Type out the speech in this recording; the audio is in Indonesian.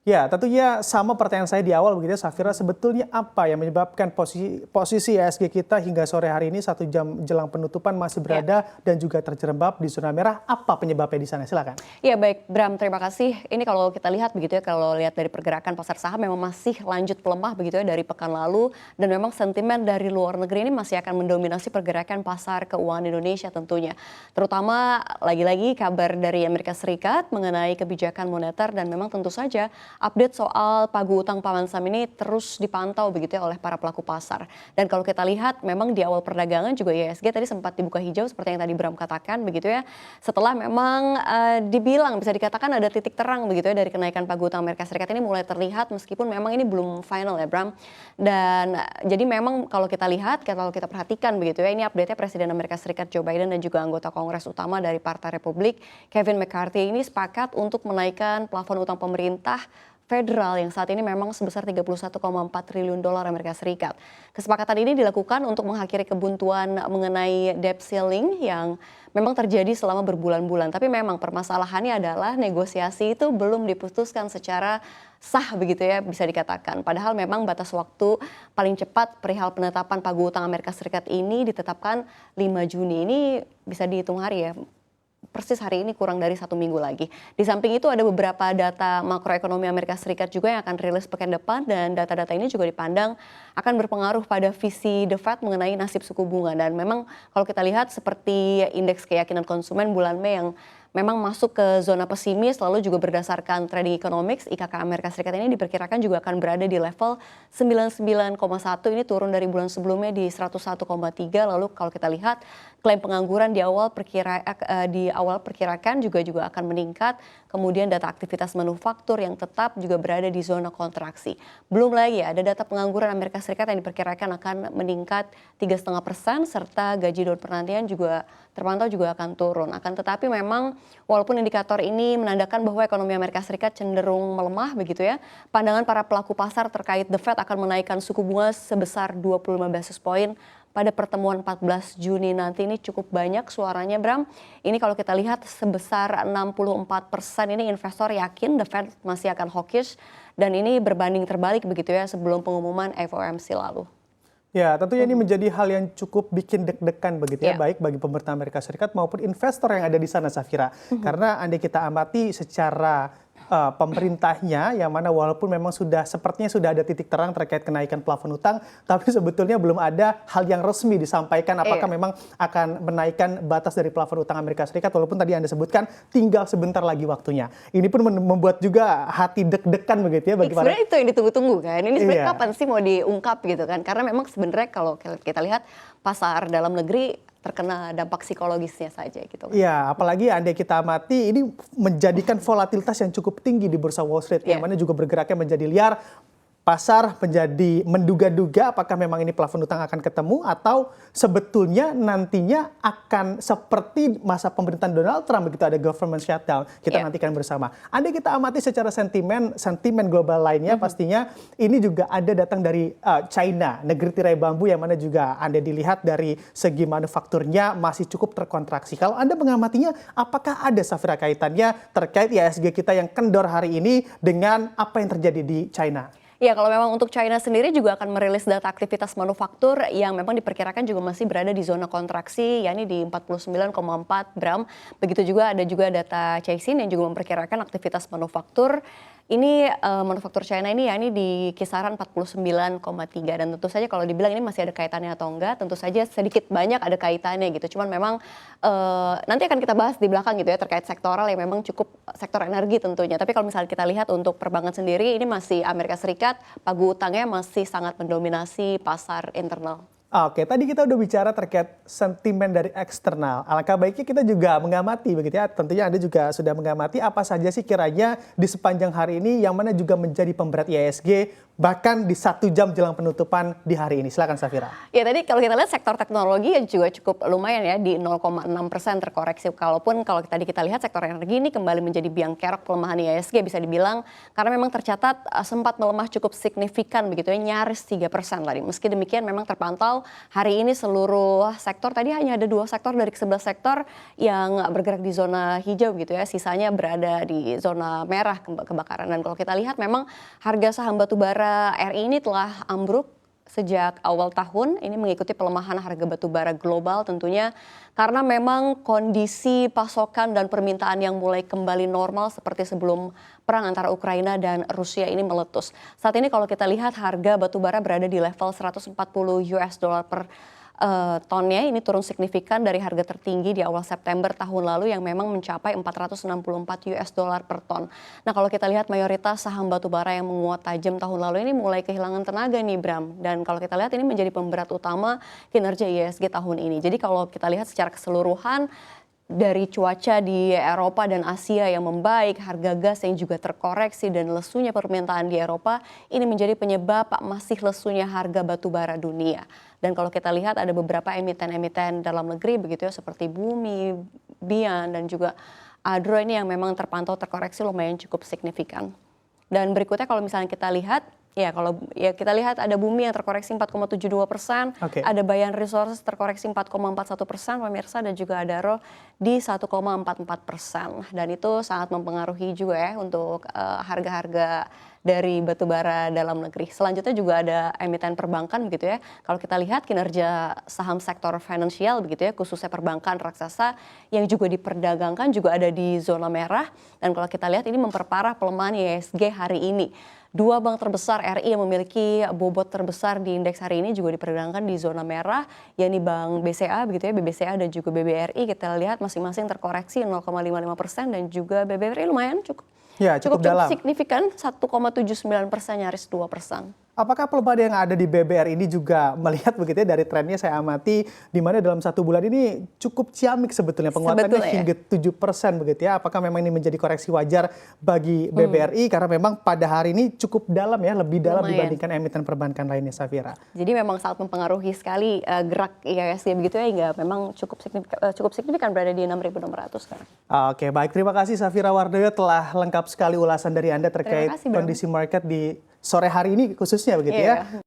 Ya, tentunya sama pertanyaan saya di awal begitu ya, Safira. Sebetulnya apa yang menyebabkan posisi IHSG kita hingga sore hari ini 1 jam jelang penutupan masih Ya. berada dan juga terjerembab di zona merah? Apa penyebabnya di sana? Silakan. Ya baik Bram, terima kasih. Ini kalau kita lihat begitu ya, kalau lihat dari pergerakan pasar saham memang masih lanjut pelemah begitu ya dari pekan lalu. Dan memang sentimen dari luar negeri ini masih akan mendominasi pergerakan pasar keuangan Indonesia tentunya. Terutama lagi-lagi kabar dari Amerika Serikat mengenai kebijakan moneter dan memang tentu saja update soal pagu utang Pamansam ini terus dipantau begitu ya oleh para pelaku pasar. Dan kalau kita lihat memang di awal perdagangan juga IHSG tadi sempat dibuka hijau seperti yang tadi Bram katakan begitu ya. Setelah memang dibilang bisa dikatakan ada titik terang begitu ya dari kenaikan pagu utang Amerika Serikat ini mulai terlihat meskipun memang ini belum final ya Bram. Dan jadi memang kalau kita lihat, kalau kita perhatikan begitu ya, ini update-nya Presiden Amerika Serikat Joe Biden dan juga anggota Kongres utama dari Partai Republik Kevin McCarthy ini sepakat untuk menaikkan plafon utang pemerintah federal yang saat ini memang sebesar 31,4 triliun dolar Amerika Serikat. Kesepakatan ini dilakukan untuk mengakhiri kebuntuan mengenai debt ceiling yang memang terjadi selama berbulan-bulan. Tapi memang permasalahannya adalah negosiasi itu belum diputuskan secara sah begitu ya bisa dikatakan. Padahal memang batas waktu paling cepat perihal penetapan pagu utang Amerika Serikat ini ditetapkan 5 Juni. Ini bisa dihitung hari ya. Persis hari ini kurang dari 1 minggu lagi. Di samping itu ada beberapa data makroekonomi Amerika Serikat juga yang akan rilis pekan depan dan data-data ini juga dipandang akan berpengaruh pada visi The Fed mengenai nasib suku bunga. Dan memang kalau kita lihat seperti indeks keyakinan konsumen bulan Mei yang memang masuk ke zona pesimis, lalu juga berdasarkan Trading Economics, IKK Amerika Serikat ini diperkirakan juga akan berada di level 99,1, ini turun dari bulan sebelumnya di 101,3. Lalu kalau kita lihat klaim pengangguran di awal perkirakan juga akan meningkat. Kemudian data aktivitas manufaktur yang tetap juga berada di zona kontraksi. Belum lagi ada data pengangguran Amerika Serikat yang diperkirakan akan meningkat 3,5% serta gaji dan penantian juga terpantau juga akan turun. Akan tetapi memang walaupun indikator ini menandakan bahwa ekonomi Amerika Serikat cenderung melemah begitu ya, pandangan para pelaku pasar terkait The Fed akan menaikkan suku bunga sebesar 25 basis point pada pertemuan 14 Juni nanti ini cukup banyak suaranya Bram. Ini kalau kita lihat sebesar 64% ini investor yakin The Fed masih akan hawkish dan ini berbanding terbalik begitu ya sebelum pengumuman FOMC lalu. Ya, tentunya ini menjadi hal yang cukup bikin deg-degan begitu ya, baik bagi pemerintah Amerika Serikat maupun investor yang ada di sana, Safira. Karena andai kita amati secara pemerintahnya, yang mana walaupun memang sepertinya sudah ada titik terang terkait kenaikan plafon utang, tapi sebetulnya belum ada hal yang resmi disampaikan apakah memang akan menaikkan batas dari plafon utang Amerika Serikat, walaupun tadi Anda sebutkan tinggal sebentar lagi waktunya. Ini pun membuat juga hati deg-degan begitu ya bagi para... Sebenarnya itu yang ditunggu-tunggu kan, ini sebenarnya kapan sih mau diungkap gitu kan, karena memang sebenarnya kalau kita lihat pasar dalam negeri terkena dampak psikologisnya saja gitu. Iya, apalagi andai kita amati ini menjadikan volatilitas yang cukup tinggi di bursa Wall Street, yang mana juga bergeraknya menjadi liar. Pasar menjadi menduga-duga apakah memang ini plafon utang akan ketemu atau sebetulnya nantinya akan seperti masa pemerintahan Donald Trump begitu ada government shutdown. Kita nantikan bersama. Andai kita amati secara sentimen global lainnya pastinya ini juga ada datang dari China, negeri tirai bambu yang mana juga Anda dilihat dari segi manufakturnya masih cukup terkontraksi. Kalau Anda mengamatinya apakah ada Safira kaitannya terkait IHSG kita yang kendor hari ini dengan apa yang terjadi di China? Ya, kalau memang untuk China sendiri juga akan merilis data aktivitas manufaktur yang memang diperkirakan juga masih berada di zona kontraksi, yakni di 49,4 Bram. Begitu juga ada juga data Caixin yang juga memperkirakan aktivitas manufaktur. Ini manufaktur China ini yakni di kisaran 49,3 dan tentu saja kalau dibilang ini masih ada kaitannya atau enggak, tentu saja sedikit banyak ada kaitannya gitu. Cuman memang nanti akan kita bahas di belakang gitu ya terkait sektoral yang memang cukup sektor energi tentunya. Tapi kalau misalnya kita lihat untuk perbankan sendiri ini masih Amerika Serikat, pagu utangnya masih sangat mendominasi pasar internal. Oke, tadi kita udah bicara terkait sentimen dari eksternal. Alangkah baiknya kita juga mengamati begitu ya. Tentunya Anda juga sudah mengamati apa saja sih kiranya di sepanjang hari ini yang mana juga menjadi pemberat IHSG bahkan di 1 jam jelang penutupan di hari ini. Silakan Safira. Ya tadi kalau kita lihat sektor teknologi juga cukup lumayan ya di 0,6% terkoreksi. Kalaupun kalau tadi kita lihat sektor energi ini kembali menjadi biang kerok pelemahan IHSG bisa dibilang karena memang tercatat sempat melemah cukup signifikan begitu ya, nyaris 3% tadi. Meski demikian memang terpantau global. Hari ini seluruh sektor, tadi hanya ada 2 sektor dari 11 sektor yang bergerak di zona hijau gitu ya, sisanya berada di zona merah kebakaran. Dan kalau kita lihat memang harga saham batubara RI ini telah ambruk sejak awal tahun, ini mengikuti pelemahan harga batubara global tentunya karena memang kondisi pasokan dan permintaan yang mulai kembali normal seperti sebelum perang antara Ukraina dan Rusia ini meletus. Saat ini kalau kita lihat harga batubara berada di level 140 US dollar per tonnya, ini turun signifikan dari harga tertinggi di awal September tahun lalu yang memang mencapai 464 US dollar per ton. Nah kalau kita lihat mayoritas saham batubara yang menguat tajam tahun lalu ini mulai kehilangan tenaga nih Bram. Dan kalau kita lihat ini menjadi pemberat utama kinerja IHSG tahun ini. Jadi kalau kita lihat secara keseluruhan, dari cuaca di Eropa dan Asia yang membaik, harga gas yang juga terkoreksi dan lesunya permintaan di Eropa, ini menjadi penyebab masih lesunya harga batubara dunia. Dan kalau kita lihat ada beberapa emiten-emiten dalam negeri begitu ya, seperti Bumi, Bian dan juga Adro ini yang memang terpantau terkoreksi lumayan cukup signifikan. Dan berikutnya kalau misalnya kita lihat, kita lihat ada Bumi yang terkoreksi 4,72%, ada Bayan Resources terkoreksi 4,41% pemirsa, dan juga ada Adaro di 1,44%. Dan itu sangat mempengaruhi juga ya untuk harga-harga dari batubara dalam negeri. Selanjutnya juga ada emiten perbankan begitu ya. Kalau kita lihat kinerja saham sektor finansial begitu ya, khususnya perbankan raksasa yang juga diperdagangkan juga ada di zona merah. Dan kalau kita lihat ini memperparah pelemahan IHSG hari ini. 2 bank terbesar RI yang memiliki bobot terbesar di indeks hari ini juga diperdagangkan di zona merah, yakni Bank BCA begitu ya, BBCA dan juga BBRI. Kita lihat masing-masing terkoreksi 0,55% dan juga BBRI lumayan cukup dalam. Signifikan 1,79%, nyaris 2%. Apakah pelemahan yang ada di BBR ini juga melihat begitu ya, dari trennya saya amati di mana dalam 1 bulan ini cukup ciamik sebetulnya penguatannya hingga 7% begitu ya. Apakah memang ini menjadi koreksi wajar bagi BBRI karena memang pada hari ini cukup dalam ya, lebih dalam dibandingkan emiten perbankan lainnya, Safira. Jadi memang sangat mempengaruhi sekali gerak IHSG begitu ya, hingga memang cukup signifikan berada di 6.600 sekarang. Oke, baik, terima kasih Safira Wardoyo telah lengkap sekali ulasan dari Anda terkait kondisi market di sore hari ini khususnya begitu ya.